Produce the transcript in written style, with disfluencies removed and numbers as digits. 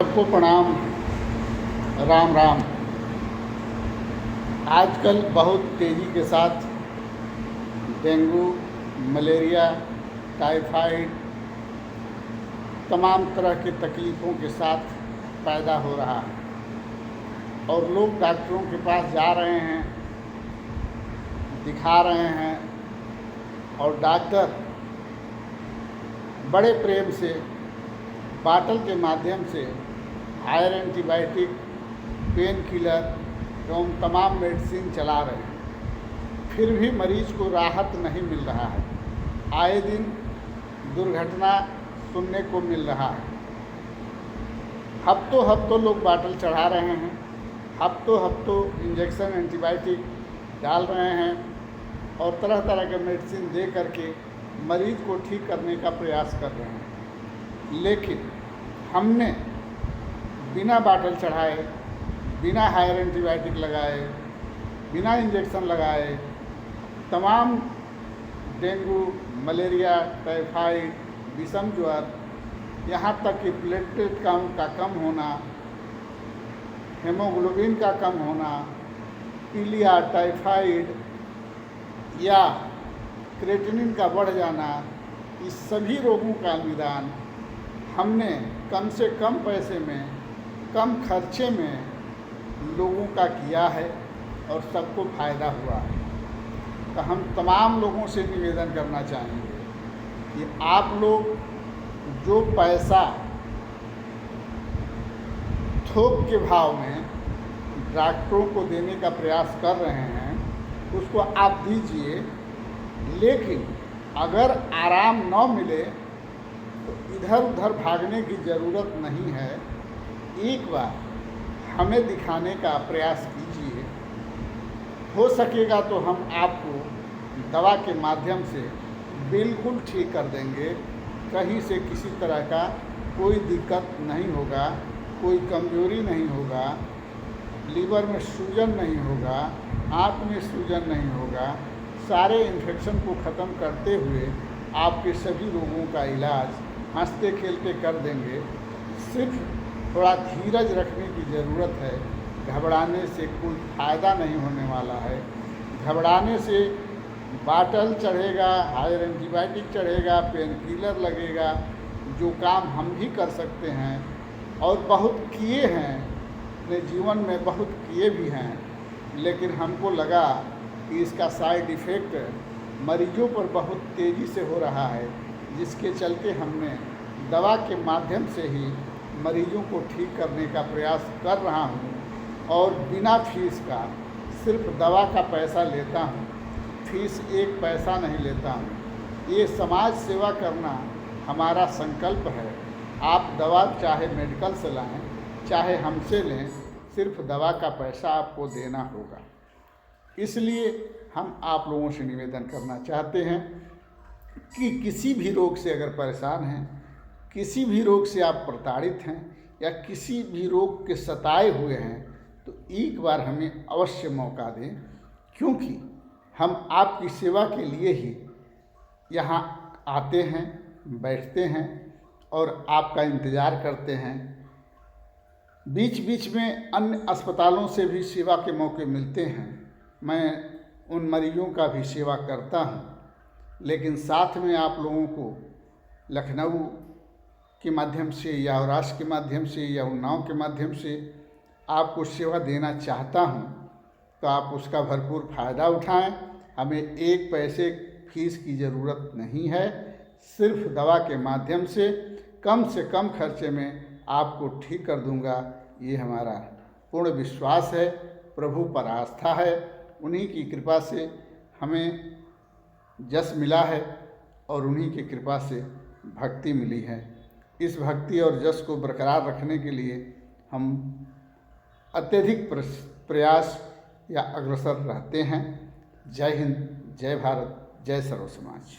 सबको प्रणाम। राम राम। आजकल बहुत तेज़ी के साथ डेंगू, मलेरिया, टाइफाइड तमाम तरह की तकलीफ़ों के साथ पैदा हो रहा है और लोग डॉक्टरों के पास जा रहे हैं, दिखा रहे हैं और डॉक्टर बड़े प्रेम से बाटल के माध्यम से हायर एंटीबायोटिक, पेन किलर एवं तमाम मेडिसिन चला रहे हैं, फिर भी मरीज को राहत नहीं मिल रहा है। आए दिन दुर्घटना सुनने को मिल रहा है। हफ्तों हफ्तों लोग बाटल चढ़ा रहे हैं, हफ्तों हफ्तों इंजेक्शन एंटीबायोटिक डाल रहे हैं और तरह तरह के मेडिसिन दे करके मरीज को ठीक करने का प्रयास कर रहे हैं। लेकिन हमने बिना बाटल चढ़ाए, बिना हायर एंटीबायोटिक लगाए, बिना इंजेक्शन लगाए तमाम डेंगू, मलेरिया, टाइफाइड, विषम ज्वर, यहाँ तक कि प्लेटलेट काउंट का कम होना, हेमोग्लोबिन का कम होना, पीलिया, टाइफाइड या क्रेटिनिन का बढ़ जाना, इस सभी रोगों का निदान हमने कम से कम पैसे में, कम खर्चे में लोगों का किया है और सबको फ़ायदा हुआ है। तो हम तमाम लोगों से निवेदन करना चाहेंगे कि आप लोग जो पैसा थोक के भाव में डॉक्टरों को देने का प्रयास कर रहे हैं उसको आप दीजिए, लेकिन अगर आराम न मिले तो इधर उधर भागने की ज़रूरत नहीं है। एक बार हमें दिखाने का प्रयास कीजिए, हो सकेगा तो हम आपको दवा के माध्यम से बिल्कुल ठीक कर देंगे। कहीं से किसी तरह का कोई दिक्कत नहीं होगा, कोई कमजोरी नहीं होगा, लीवर में सूजन नहीं होगा, आँख में सूजन नहीं होगा। सारे इन्फेक्शन को ख़त्म करते हुए आपके सभी रोगों का इलाज हंसते खेलते कर देंगे। सिर्फ थोड़ा धीरज रखने की ज़रूरत है। घबराने से कोई फ़ायदा नहीं होने वाला है। घबराने से बाटल चढ़ेगा, हायर एंटीबायोटिक चढ़ेगा, पेन किलर लगेगा, जो काम हम भी कर सकते हैं और बहुत किए हैं, अपने जीवन में बहुत किए भी हैं, लेकिन हमको लगा कि इसका साइड इफ़ेक्ट मरीजों पर बहुत तेज़ी से हो रहा है, जिसके चलते हमने दवा के माध्यम से ही मरीजों को ठीक करने का प्रयास कर रहा हूँ और बिना फीस का सिर्फ दवा का पैसा लेता हूँ। फीस एक पैसा नहीं लेता हूँ। ये समाज सेवा करना हमारा संकल्प है। आप दवा चाहे मेडिकल से लाएं, चाहे हमसे लें, सिर्फ दवा का पैसा आपको देना होगा। इसलिए हम आप लोगों से निवेदन करना चाहते हैं कि किसी भी रोग से अगर परेशान हैं, किसी भी रोग से आप प्रताड़ित हैं या किसी भी रोग के सताए हुए हैं, तो एक बार हमें अवश्य मौका दें, क्योंकि हम आपकी सेवा के लिए ही यहाँ आते हैं, बैठते हैं और आपका इंतज़ार करते हैं। बीच बीच में अन्य अस्पतालों से भी सेवा के मौके मिलते हैं। मैं उन मरीजों का भी सेवा करता हूँ, लेकिन साथ में आप लोगों को लखनऊ के माध्यम से या औरास के माध्यम से या उन्नाव के माध्यम से आपको सेवा देना चाहता हूँ, तो आप उसका भरपूर फ़ायदा उठाएं। हमें एक पैसे फीस की ज़रूरत नहीं है। सिर्फ दवा के माध्यम से कम खर्चे में आपको ठीक कर दूंगा, ये हमारा पूर्ण विश्वास है। प्रभु पर आस्था है, उन्हीं की कृपा से हमें जस मिला है और उन्हीं की कृपा से भक्ति मिली है। इस भक्ति और जस को बरकरार रखने के लिए हम अत्यधिक प्रयास या अग्रसर रहते हैं। जय हिंद, जय भारत, जय सर्व समाज।